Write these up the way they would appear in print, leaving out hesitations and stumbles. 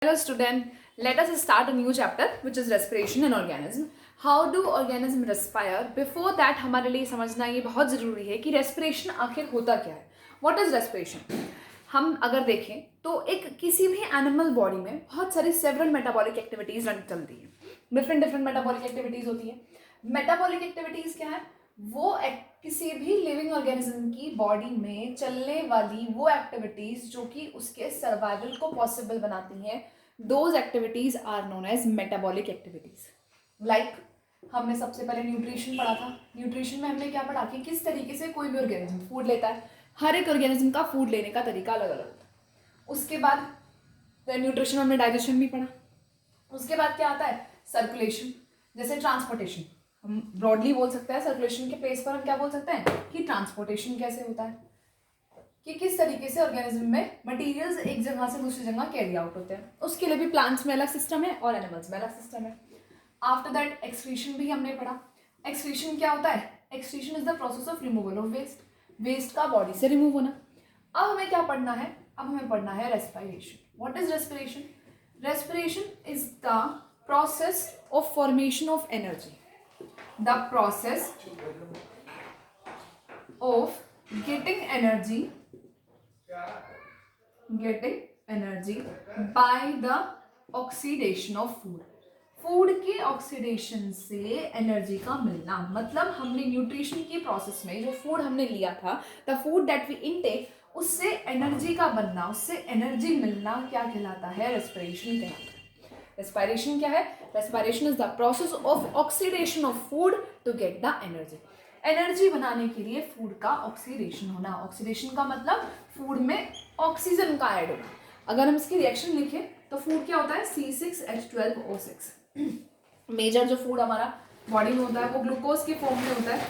Hello student, let us start a new chapter which is respiration in organism. How do organism respire? Before that हमारे लिए समझना ये बहुत ज़रूरी है कि respiration आखिर होता क्या है. What is respiration? हम अगर देखें तो एक किसी भी एनिमल बॉडी में बहुत सारी सेवरल मेटाबॉलिक एक्टिविटीज चलती है. डिफरेंट मेटाबॉलिक एक्टिविटीज होती है. मेटाबॉलिक एक्टिविटीज क्या है? वो किसी भी लिविंग ऑर्गेनिज्म की बॉडी में चलने वाली वो एक्टिविटीज जो कि उसके सर्वाइवल को पॉसिबल बनाती हैं, those activities are known as metabolic activities. Like हमने सबसे पहले न्यूट्रिशन पढ़ा था. न्यूट्रिशन में हमने क्या पढ़ा कि किस तरीके से कोई भी ऑर्गेनिज्म फूड लेता है. हर एक ऑर्गेनिज्म का फूड लेने का तरीका अलग अलग होता है. उसके बाद न्यूट्रिशन में हमने डाइजेशन भी पढ़ा. उसके बाद क्या आता है? सर्कुलेशन. जैसे ट्रांसपोर्टेशन हम ब्रॉडली बोल सकते हैं. सर्कुलेशन के प्लेस पर हम क्या बोल सकते हैं कि ट्रांसपोर्टेशन कैसे होता है, कि किस तरीके से ऑर्गेनिज्म में मटेरियल्स एक जगह से दूसरी जगह कैरी आउट होते हैं. उसके लिए भी प्लांट्स में अलग सिस्टम है और एनिमल्स में अलग सिस्टम है. आफ्टर दैट एक्सक्रीशन भी हमने पढ़ा. एक्सक्रीशन क्या होता है? Excretion is the process of removal of waste. Waste का बॉडी से रिमूव होना. अब हमें क्या पढ़ना है? अब हमें पढ़ना है respiration. What is respiration? Respiration is the process of formation of energy. The process of getting energy by the oxidation of food. Food के ऑक्सीडेशन से एनर्जी का मिलना. मतलब हमने न्यूट्रिशन की प्रोसेस में जो फूड हमने लिया था, the food that we intake, उससे एनर्जी का बनना, उससे एनर्जी मिलना क्या कहलाता है? रेस्पिरेशन कहलाता है. रेस्पिरेशन क्या है? Respiration is the process of oxidation of food to get the energy. Energy बनाने के लिए फूड का ऑक्सीडेशन होना. ऑक्सीडेशन का मतलब फूड में ऑक्सीजन का ऐड होना. अगर हम इसकी रिएक्शन लिखें तो फूड क्या होता है? C6H12O6. मेजर जो फूड हमारा बॉडी में होता है वो ग्लूकोज के फॉर्म में होता है.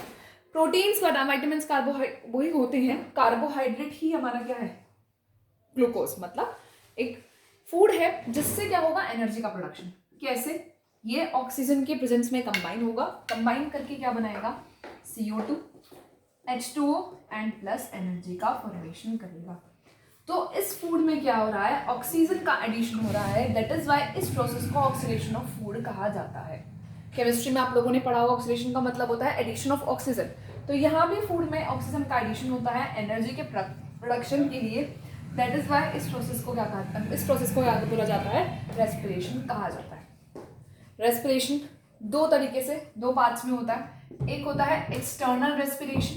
प्रोटीन्स, विटामिन्स, कार्बोहाइड्रेट वही होते हैं. कार्बोहाइड्रेट ही हमारा क्या है? ग्लूकोज. मतलब एक फूड है जिससे क्या होगा? एनर्जी का प्रोडक्शन. कैसे? ये ऑक्सीजन के प्रेजेंस में कंबाइन होगा. कंबाइन करके क्या बनाएगा? CO2, H2O and plus energy का फॉर्मेशन करेगा. तो इस फूड में क्या हो रहा है? ऑक्सीजन का एडिशन हो रहा है. दैट इज व्हाई इस प्रोसेस को ऑक्सीडेशन ऑफ फूड कहा जाता है. केमिस्ट्री में आप लोगों ने पढ़ा होगा ऑक्सीडेशन का मतलब होता है एडिशन ऑफ ऑक्सीजन. तो यहाँ भी फूड में ऑक्सीजन का एडिशन होता है एनर्जी के प्रोडक्शन के लिए. दैट इज व्हाई इस प्रोसेस को क्या बोला जाता है? रेस्पिरेशन कहा जाता है. रेस्पिरेशन दो तरीके से, दो पार्ट्स में होता है. एक होता है external respiration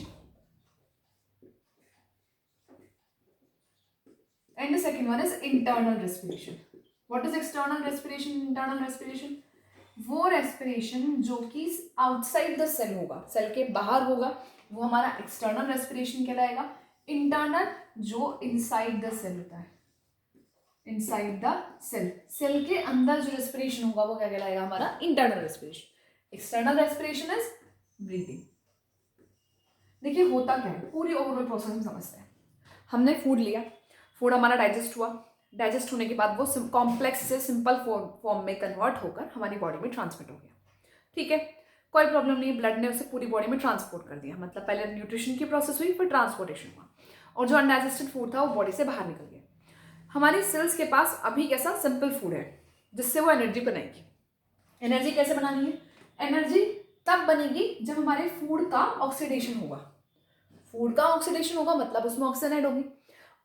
and the second one is internal respiration. What is external respiration? Internal respiration वो रेस्पिरेशन जो कि आउटसाइड द सेल होगा, सेल के बाहर होगा, वो हमारा एक्सटर्नल रेस्पिरेशन कहलाएगा. इंटरनल जो इनसाइड द सेल होता है, इनसाइड द सेल, सेल के अंदर जो रेस्पिरेशन होगा वो क्या कहलाएगा? हमारा internal respiration. External respiration is breathing. देखिए होता क्या है, पूरी ओवरऑल प्रोसेस हम समझते हैं. हमने फूड लिया, फूड हमारा डाइजेस्ट हुआ. डाइजेस्ट होने के बाद वो कॉम्प्लेक्स से सिंपल फॉर्म में कन्वर्ट होकर हमारी बॉडी में ट्रांसमिट हो गया. ठीक है, कोई प्रॉब्लम नहीं. ब्लड ने उसे पूरी बॉडी में ट्रांसपोर्ट कर दिया. मतलब पहले न्यूट्रिशन की प्रोसेस हुई, फिर ट्रांसपोर्टेशन हुआ, और जो अनडाइजेस्टेड फूड था वो बॉडी से बाहर निकल गया. हमारी सेल्स के पास अभी कैसा सिंपल फूड है जिससे वो एनर्जी बनाएगी. एनर्जी कैसे बनानी है? एनर्जी तब बनेगी जब हमारे फूड का ऑक्सीडेशन होगा. फूड का ऑक्सीडेशन होगा मतलब उसमें ऑक्सीजन ऐड होगी.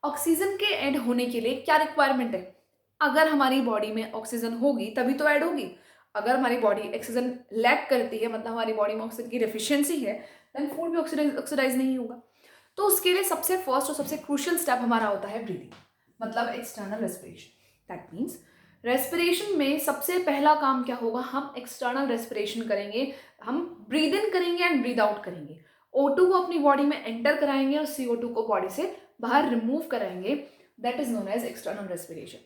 ऑक्सीजन के ऐड होने के लिए क्या रिक्वायरमेंट है? अगर हमारी बॉडी में ऑक्सीजन होगी तभी तो ऐड होगी. अगर हमारी बॉडी ऑक्सीजन लैक करती है, मतलब हमारी बॉडी में ऑक्सीजन की डेफिशिएंसी है, देन फूड भी ऑक्सीडाइज नहीं होगा. तो उसके लिए सबसे फर्स्ट और सबसे क्रूशियल स्टेप हमारा होता है ब्रीदिंग, मतलब external respiration. That means respiration में सबसे पहला काम क्या होगा? हम एक्सटर्नल रेस्पिरेशन करेंगे. हम ब्रीद इन करेंगे एंड ब्रीद आउट करेंगे. O2 को अपनी बॉडी में एंटर कराएंगे और CO2 को बॉडी से बाहर रिमूव कराएंगे. That is known as external respiration.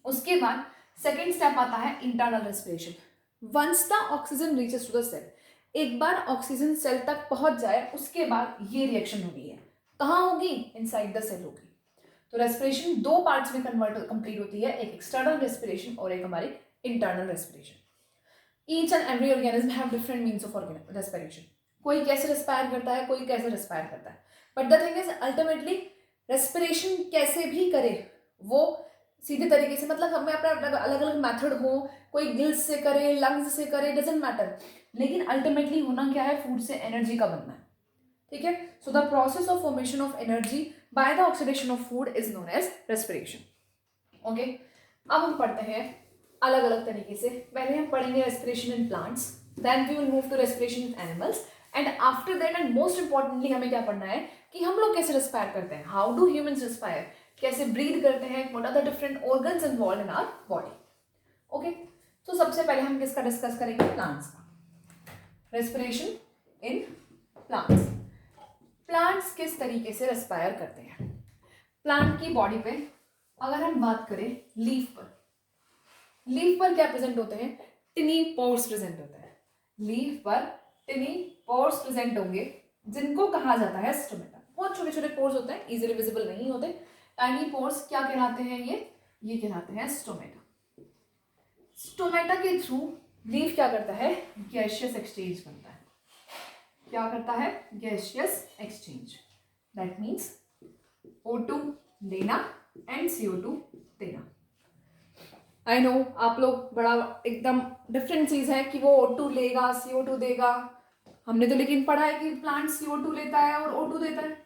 उसके बाद सेकेंड स्टेप आता है internal respiration. Once the oxygen reaches to the cell, एक बार ऑक्सीजन सेल तक पहुंच जाए उसके बाद ये रिएक्शन होगी है. कहाँ होगी? इनसाइड द सेल होगी. तो रेस्पिरेशन दो पार्ट्स में कंप्लीट होती है, एक एक्सटर्नल रेस्पिरेशन और एक हमारी internal respiration. Each and every organism have different means of respiration. कोई कैसे रेस्पायर करता है, कोई कैसे रेस्पायर करता है. But the thing is ultimately respiration कैसे भी करे वो सीधे तरीके से, मतलब हमें अपना अलग अलग मेथड हो, कोई गिल्स से करे, लंग्स से करे, डजेंट मैटर, लेकिन अल्टीमेटली होना क्या है, फूड से एनर्जी का बनना है, ठीक है। So the process of formation of energy by the oxidation of food is known as respiration. Okay, अब हम पढ़ते हैं अलग अलग तरीके से। पहले हम पढ़ेंगे respiration in plants, then we will move to respiration in animals, and after that and most importantly हमें क्या पढ़ना है कि हम लोग कैसे रेस्पायर करते हैं, हाउ डू ह्यूमंस रेस्पायर, कैसे ब्रीथ करते हैं, what are the different organs involve in our body. Okay, तो सबसे पहले हम किसका डिस्कस करेंगे, प्लांट्स का। रेस्पिरेशन इन प्लांट्स, प्लांट्स किस तरीके से रेस्पायर करते हैं। प्लांट की बॉडी पे अगर हम बात करें लीफ पर, लीफ पर क्या प्रेजेंट होते हैं, टिनी पोर्स प्रेजेंट होते हैं। लीफ पर टिनी पोर्स प्रेजेंट होंगे जिनको कहा जाता है स्टोमेटा। बहुत छोटे छोटे पोर्स होते हैं, इजीली विजिबल नहीं होते। टाइनी पोर्स क्या कहलाते हैं, ये कहलाते हैं स्टोमेटा। स्टोमेटा के थ्रू लीफ क्या करता है, गैसियस एक्सचेंज करता है। क्या करता है, gaseous exchange, that means O2 लेना एंड CO2 देना। आई नो आप लोग बड़ा एकदम डिफरेंट चीज है कि वो O2 लेगा, CO2 देगा। हमने तो लेकिन पढ़ा है कि प्लांट CO2 लेता है और O2 देता है।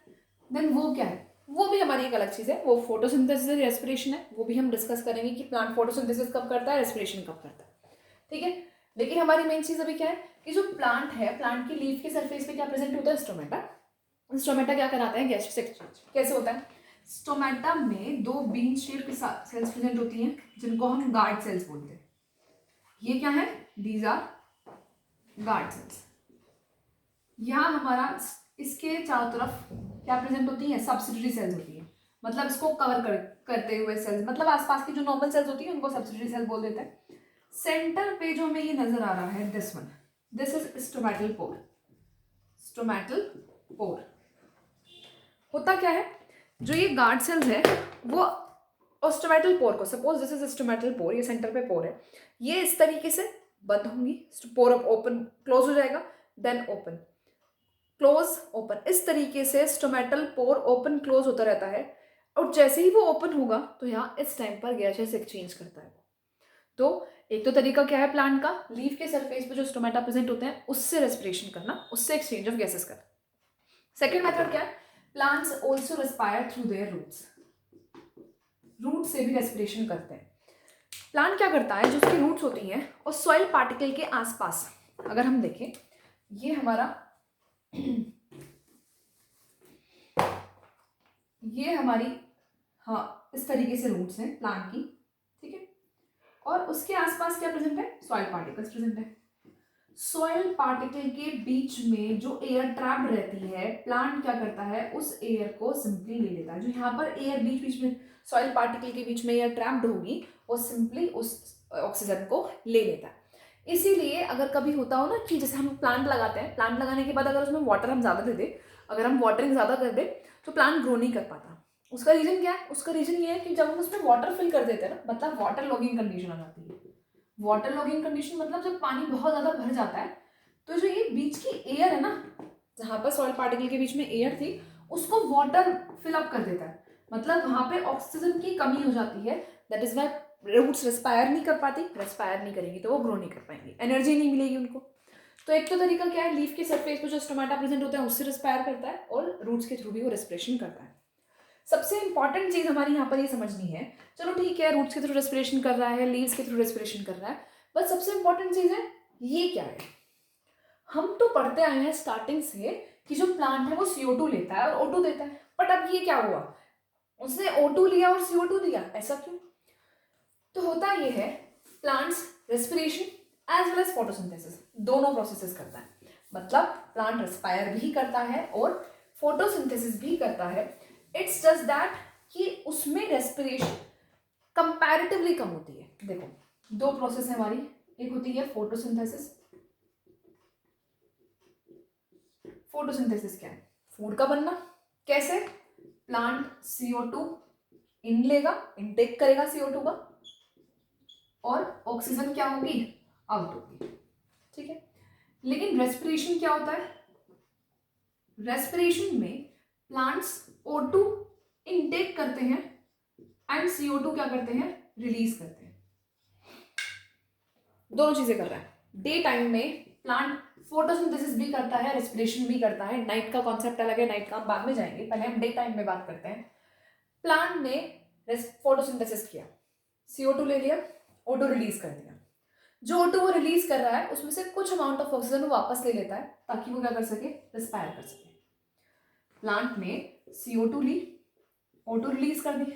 देन वो क्या है, वो भी हमारी एक अलग चीज है, वो फोटोसिंथेसिस रेस्पिरेशन है। वो भी हम डिस्कस करेंगे कि प्लांट फोटोसिंथेसिस कब करता है, रेस्पिरेशन कब करता है, ठीक है। लेकिन हमारी मेन चीज अभी क्या है कि जो प्लांट है, प्लांट की लीफ के सरफेस पे क्या प्रेजेंट होता है, स्टोमेटा। स्टोमेटा क्या कराता है, गैसियस एक्सचेंज। कैसे होता है, स्टोमेटा में दो बीन शेप सेल्स प्रेजेंट होती हैं जिनको हम गार्ड सेल्स बोलते हैं। ये क्या है, दीज आर गार्ड सेल्स। यहाँ हमारा इसके चारों तरफ क्या प्रेजेंट होती है, सब्सिडरी सेल्स होती है, मतलब इसको कवर करते हुए सेल्स, मतलब आसपास की जो नॉर्मल सेल्स होती है उनको सब्सिडरी सेल बोल देते हैं। सेंटर पे जो हमें ये नजर आ रहा है, this one, this is stomatal pore. Stomatal pore होता क्या है, जो ये गार्ड सेल्स है वो स्टोमेटल पोर को, suppose this is stomatal pore, ये सेंटर पे पोर है, ये इस तरीके से बंद होंगी, पोर अब ओपन क्लोज हो जाएगा, देन ओपन क्लोज ओपन, इस तरीके से स्टोमेटल पोर ओपन क्लोज होता रहता है। और जैसे ही वो ओपन होगा तो यहाँ इस टाइम पर गैसेस एक्सचेंज करता है। तो एक तो तरीका क्या है प्लांट का, लीफ के सरफेस पे जो स्टोमेटा प्रेजेंट होते हैं उससे रेस्पिरेशन करना, उससे एक्सचेंज ऑफ गैसेस करना। सेकेंड मेथड क्या है, plants also respire through their roots. Root से भी रेस्पिरेशन करते हैं। प्लांट क्या करता है, जो उसकी रूट्स होती हैं और सॉइल पार्टिकल के आसपास, अगर हम देखें ये हमारा ये हमारी, हाँ इस तरीके से रूट्स हैं प्लांट की, ठीक है। और उसके आसपास क्या प्रेजेंट है, सॉइल पार्टिकल्स प्रेजेंट है। सॉइल पार्टिकल के बीच में जो एयर ट्रैप्ड रहती है, प्लांट क्या करता है, उस एयर को सिंपली ले लेता है। जो यहाँ पर एयर बीच बीच में सॉइल पार्टिकल के बीच में एयर ट्रैप्ड होगी, वो सिंपली उस ऑक्सीजन को ले लेता है। इसीलिए अगर कभी होता हो ना कि जैसे हम प्लांट लगाते हैं, प्लांट लगाने के बाद अगर उसमें वाटर हम ज़्यादा दे दें, अगर हम वाटरिंग ज़्यादा कर दें तो प्लांट ग्रो नहीं कर पाता। उसका रीजन क्या है, उसका रीजन ये है कि जब हम उसमें वाटर फिल कर देते हैं ना, मतलब वाटर लॉगिंग कंडीशन आ जाती है। वाटर लॉगिंग कंडीशन मतलब जब पानी बहुत ज़्यादा भर जाता है तो जो ये बीच की एयर है ना, जहाँ पर सॉइल पार्टिकल के बीच में एयर थी, उसको वाटर फिल अप कर देता है, मतलब वहाँ पे ऑक्सीजन की कमी हो जाती है। That is why roots respire नहीं कर पाती, रेस्पायर नहीं करेंगी तो वो ग्रो नहीं कर पाएंगी, एनर्जी नहीं मिलेगी उनको। तो एक तो तरीका क्या है, लीफ के सरफेस पे जो स्टोमेटा प्रेजेंट होता है उससे रेस्पायर करता है, और रूट्स के थ्रू भी वो रेस्पिरेशन करता है। सबसे इंपॉर्टेंट चीज हमारी यहाँ पर ये समझनी है, चलो ठीक है रूट्स के थ्रू रेस्पिरेशन कर रहा है, लीव्स के थ्रू रेस्पिरेशन कर रहा है, बट सबसे इंपॉर्टेंट चीज है ये क्या है। हम तो पढ़ते आए हैं स्टार्टिंग से कि जो प्लांट है वो CO2 लेता है और O2 देता है, बट अब ये क्या हुआ, उसने O2 लिया और CO2 दिया, ऐसा क्यों। तो होता ये है, plants respiration as well as photosynthesis दोनों प्रोसेसेस करता है, मतलब प्लांट रेस्पायर भी करता है और फोटोसिंथेसिस भी करता है। इट्स जस्ट दैट कि उसमें रेस्पिरेशन कंपैरेटिवली कम होती है। देखो दो प्रोसेस है हमारी, एक होती है फोटोसिंथेसिस। फोटोसिंथेसिस क्या है, फूड का बनना। कैसे, प्लांट CO2 इन लेगा, इनटेक करेगा CO2 का, और ऑक्सीजन क्या होगी, आउट होगी, ठीक है। लेकिन रेस्पिरेशन क्या होता है, रेस्पिरेशन में प्लांट्स O2 इनटेक करते हैं एंड CO2 क्या करते हैं, रिलीज करते हैं। दोनों चीजें कर रहा है। डे टाइम में प्लांट फोटोसिंथेसिस भी करता है, रेस्पिरेशन भी करता है। नाइट का कॉन्सेप्ट अलग है, नाइट का हम बाद में जाएंगे, पहले हम डे टाइम में बात करते हैं। प्लांट ने फोटोसिंथेसिस किया, CO2 ले लिया, O2 रिलीज कर दिया। जो O2 वो रिलीज कर रहा है उसमें से कुछ अमाउंट ऑफ ऑक्सीजन वो वापस ले लेता है ताकि वो क्या कर सके, रिस्पायर कर सके। प्लांट ने CO2 ली, O2 रिलीज कर दी,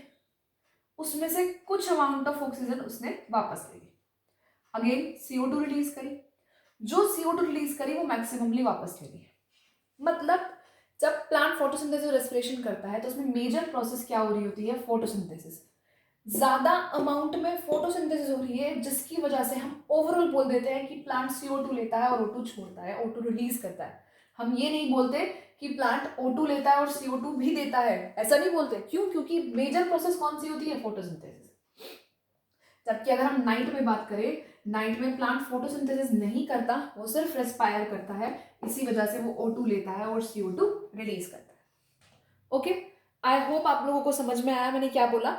उसमें से कुछ अमाउंट ऑफ ऑक्सीजन उसने वापस ले ली, अगेन CO2 रिलीज करी, जो CO2 रिलीज करी वो मैक्सिममली वापस ले ली। मतलब जब प्लांट फोटोसिंथेसिस और रेस्पिरेशन करता है तो उसमें मेजर प्रोसेस क्या हो रही होती है, फोटोसिंथेसिस। ज्यादा अमाउंट में फोटोसिंथेसिस हो रही है जिसकी वजह से हम ओवरऑल बोल देते हैं कि प्लांट CO2 लेता है और O2 छोड़ता है, O2 रिलीज करता है। हम ये नहीं बोलते कि प्लांट O2 लेता है और CO2 भी देता है, ऐसा नहीं बोलते। क्यों? क्योंकि मेजर प्रोसेस कौन सी होती है, फोटोसिंथेसिस। जबकि अगर हम नाइट में बात करें, नाइट में प्लांट फोटोसिंथेसिस नहीं करता, वो सिर्फ रेस्पायर करता है, इसी वजह से वो O2 लेता है और CO2 रिलीज करता है। ओके, आई होप आप लोगों को समझ में आया मैंने क्या बोला।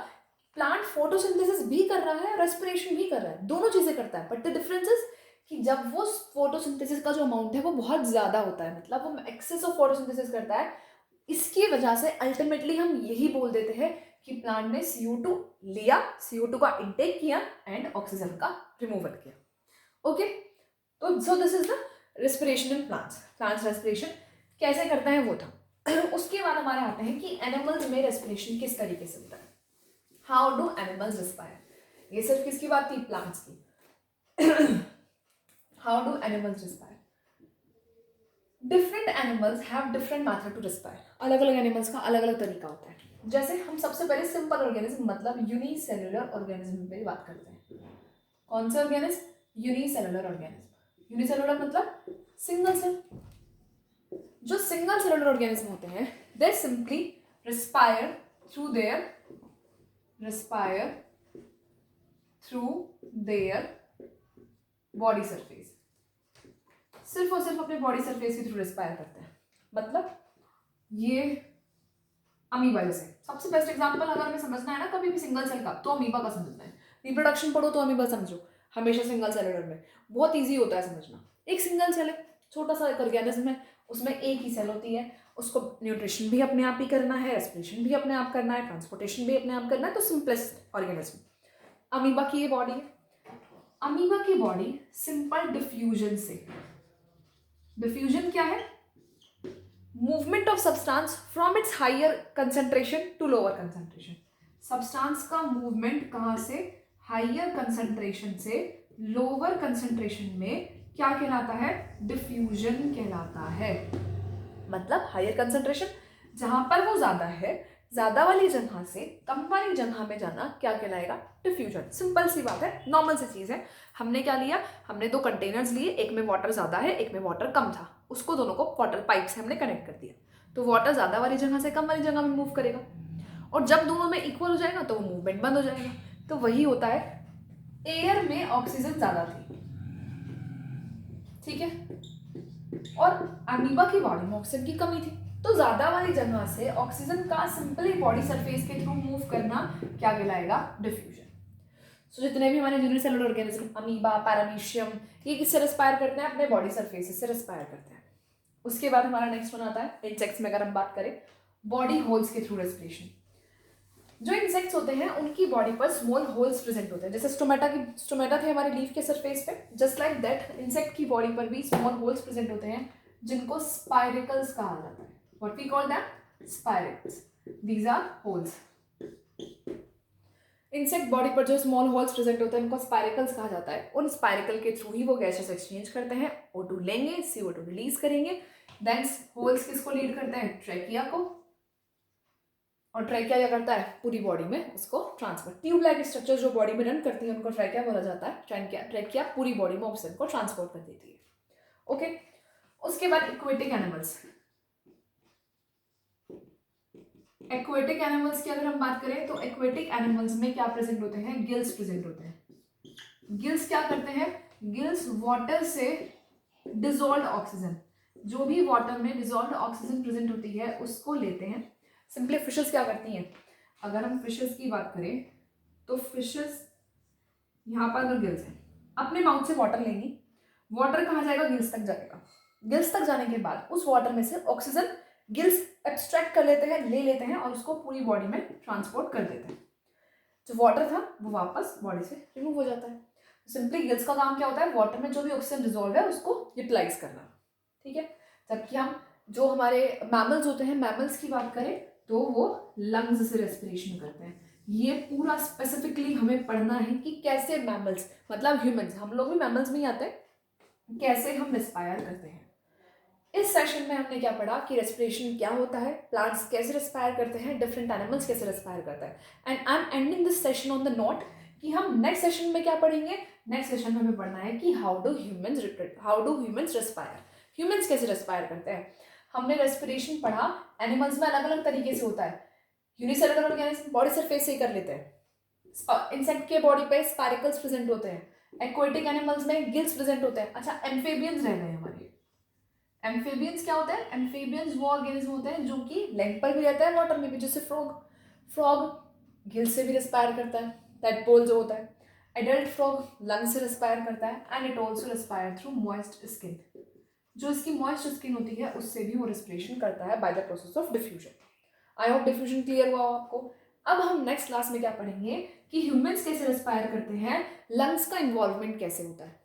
प्लांट फोटोसिंथेसिस भी कर रहा है, रेस्पिरेशन भी कर रहा है, दोनों चीजें करता है, बट द डिफरेंस इज कि जब वो फोटोसिंथेसिस का जो अमाउंट है वो बहुत ज्यादा होता है, मतलब वो एक्सेस ऑफ फोटोसिंथेसिस करता है, इसकी वजह से अल्टीमेटली हम यही बोल देते हैं कि प्लांट ने CO2 लिया, CO2 का इंटेक किया एंड ऑक्सीजन का रिमूवल किया। ओके, तो so this is the respiration in plants. Plants respiration कैसे करता है वो था। उसके बाद हमारे आते हैं कि एनिमल्स में रेस्पिरेशन किस तरीके से होता है, हाउ डू एनिमल्स रेस्पायर। ये सिर्फ किसकी बात थी, प्लांट्स की। How do animals respire. Different animals have different method to respire. अलग अलग एनिमल्स का अलग अलग तरीका होता है। जैसे हम सबसे पहले सिंपल ऑर्गेनिज्म मतलब यूनिसेल्युलर ऑर्गेनिज्म पे बात करते हैं। कौन से ऑर्गेनिज्म, यूनिसेल्युलर ऑर्गेनिज्म। यूनिसेल्युलर मतलब सिंगल सेल। जो सिंगल सेलुलर ऑर्गेनिज्म होते हैं दे simply respire through their body surface. सिर्फ और सिर्फ अपने बॉडी सरफेस के थ्रू रेस्पायर करते हैं। मतलब ये अमीबा जैसे सबसे बेस्ट एग्जांपल अगर हमें समझना है ना कभी भी सिंगल सेल का, तो अमीबा का समझना है। रिप्रोडक्शन पढ़ो तो अमीबा समझो, हमेशा सिंगल सेलुलर में बहुत इजी होता है समझना। एक सिंगल सेल है, छोटा सा एक ऑर्गेनिज्म है, उसमें एक ही सेल होती है, उसको न्यूट्रिशन भी अपने आप ही करना है, रेस्पिरेशन भी अपने आप करना है, ट्रांसपोर्टेशन भी अपने आप करना है, तो सिंपलेस्ट ऑर्गेनिज्म अमीबा की ये बॉडी है। अमीबा की बॉडी सिंपल डिफ्यूजन से, डिफ्यूजन क्या है, movement of substance from its higher concentration to lower concentration. Substance का मूवमेंट कहां से, हायर कंसेंट्रेशन से लोअर कंसेंट्रेशन में क्या कहलाता है, डिफ्यूजन कहलाता है। मतलब हायर कंसेंट्रेशन जहां पर वो ज्यादा है, ज्यादा वाली जगह से कम वाली जगह में जाना क्या कहलाएगा, डिफ्यूजन। सिंपल सी बात है, नॉर्मल सी चीज है। हमने क्या लिया, हमने दो कंटेनर्स लिए, एक में वाटर ज्यादा है, एक में वाटर कम था, उसको दोनों को वाटर पाइप से हमने कनेक्ट कर दिया, तो वाटर ज्यादा वाली जगह से कम वाली जगह में मूव करेगा, और जब दोनों में इक्वल हो जाएगा तो वो मूवमेंट बंद हो जाएगा। तो वही होता है, एयर में ऑक्सीजन ज्यादा थी, ठीक है, और अमीबा की बॉडी में ऑक्सीजन की कमी थी, तो ज्यादा वाली जगह से ऑक्सीजन का सिंपली बॉडी सरफेस के थ्रू मूव करना क्या कहलाएगा, डिफ्यूजन। सो जितने भी हमारे यूनिसेलुलर ऑर्गेनिज्म, अमीबा, पैरामीशियम, ये किससे रेस्पायर करते हैं, अपने बॉडी सरफेस से रेस्पायर करते हैं। उसके बाद हमारा नेक्स्ट वन आता है इंसेक्ट्स में। अगर हम बात करें बॉडी होल्स के थ्रू रेस्पिरेशन, जो इंसेक्ट्स होते हैं उनकी बॉडी पर स्मॉल होल्स प्रेजेंट होते हैं। जैसे स्टोमेटा थे हमारे लीफ के सरफेस पे, जस्ट लाइक दैट इंसेक्ट की बॉडी पर भी स्मॉल होल्स प्रेजेंट होते हैं जिनको स्पाइरिकल्स कहा जाता है। What we call that, spiracles. These are holes. Insect body पर जो स्मॉल होल्स प्रेजेंट होते हैं उनको स्पाइरिकल्स कहा जाता है। उन स्पाइरिकल के थ्रू ही वो गैसेस एक्सचेंज करते हैं, O2 लेंगे, CO2 रिलीज करेंगे। देन होल्स किसको लीड करते हैं, ट्रैकिया को, और ट्रैकिया क्या करता है, पूरी बॉडी में उसको ट्रांसफर। ट्यूब लाइक स्ट्रक्चर जो बॉडी में रन करती है उनको ट्रैकिया बोला जाता है। ट्रैकिया पूरी बॉडी में ऑक्सीजन को ट्रांसपोर्ट कर देती है। ओके, उसके बाद इक्वेटिक एनिमल्स। एक्वेटिक एनिमल्स की अगर हम बात करें तो एक्वेटिक एनिमल्स में क्या प्रेजेंट होते हैं, गिल्स प्रेजेंट होते हैं। गिल्स क्या करते हैं, गिल्स वाटर से डिसॉल्व्ड ऑक्सीजन, जो भी वाटर में डिसॉल्व्ड ऑक्सीजन प्रेजेंट होती है उसको लेते हैं। सिंपली फिशेस क्या करती हैं, अगर हम फिशेस की बात करें तो फिशेस यहाँ पर अगर गिल्स हैं, अपने माउथ से वाटर लेंगी, वाटर कहाँ जाएगा, गिल्स तक जाएगा। गिल्स तक जाने के बाद उस वाटर में से ऑक्सीजन गिल्स एक्सट्रैक्ट कर लेते हैं, ले लेते हैं और उसको पूरी बॉडी में ट्रांसपोर्ट कर देते हैं। जो वाटर था वो वापस बॉडी से रिमूव हो जाता है। सिंपली गिल्स का काम क्या होता है, वाटर में जो भी ऑक्सीजन डिजोल्व है उसको यूटिलाइज करना, ठीक है। जबकि हम जो हमारे मैमल्स होते हैं, मैमल्स की बात करें तो वो लंग्स से रेस्पिरेशन करते हैं। ये पूरा स्पेसिफिकली हमें पढ़ना है कि कैसे मैमल्स, मतलब ह्यूमंस, हम लोग भी मैमल्स में ही आते हैं, कैसे हम रेस्पायर करते हैं। इस सेशन में हमने क्या पढ़ा कि रेस्पिरेशन क्या होता है, प्लांट्स कैसे रेस्पायर करते हैं, डिफरेंट एनिमल्स कैसे रेस्पायर करता है। And I am ending this session on the note कि हम नेक्स्ट सेशन में क्या पढ़ेंगे। नेक्स्ट सेशन में हमें पढ़ना है कि how do humans respire, humans कैसे रेस्पायर करते हैं। हमने रेस्पिरेशन पढ़ा, एनिमल्स में अलग अलग तरीके से होता है। यूनिसेलुलर ऑर्गेनिज्म बॉडी सरफेस से ही कर लेते हैं, इंसेक्ट के बॉडी पे स्पाइरिकल्स प्रेजेंट होते हैं, एक्वेटिक एनिमल्स में गिल्स प्रेजेंट होते हैं। अच्छा, एम्फीबियंस रह गए हमारे। एम्फीबियंस क्या होते हैं, एम्फीबियंस वो ऑर्गेनिज्म होते हैं जो कि लैंड पर भी रहता है, वाटर में भी, जैसे फ्रॉग। फ्रॉग गिल से भी रेस्पायर करता है, टेडपोल जो होता है। एडल्ट फ्रॉग लंग से रेस्पायर करता है and it also respire through moist skin. जो इसकी मॉइस्ट स्किन होती है उससे भी वो रेस्पिरेशन करता है by the process of diffusion. I hope diffusion clear हुआ आपको। अब हम नेक्स्ट क्लास में क्या पढ़ेंगे कि ह्यूमंस कैसे रेस्पायर करते हैं, लंग्स का इन्वॉल्वमेंट कैसे होता है,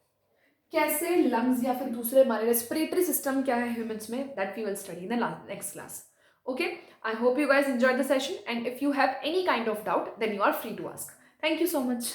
कैसे लंग्स या फिर दूसरे हमारे रेस्पिरेटरी सिस्टम क्या है ह्यूमंस में, that we will study in the next class. Okay, I hope you guys enjoyed the session, and if you have any kind of doubt then you are free to ask. Thank you so much.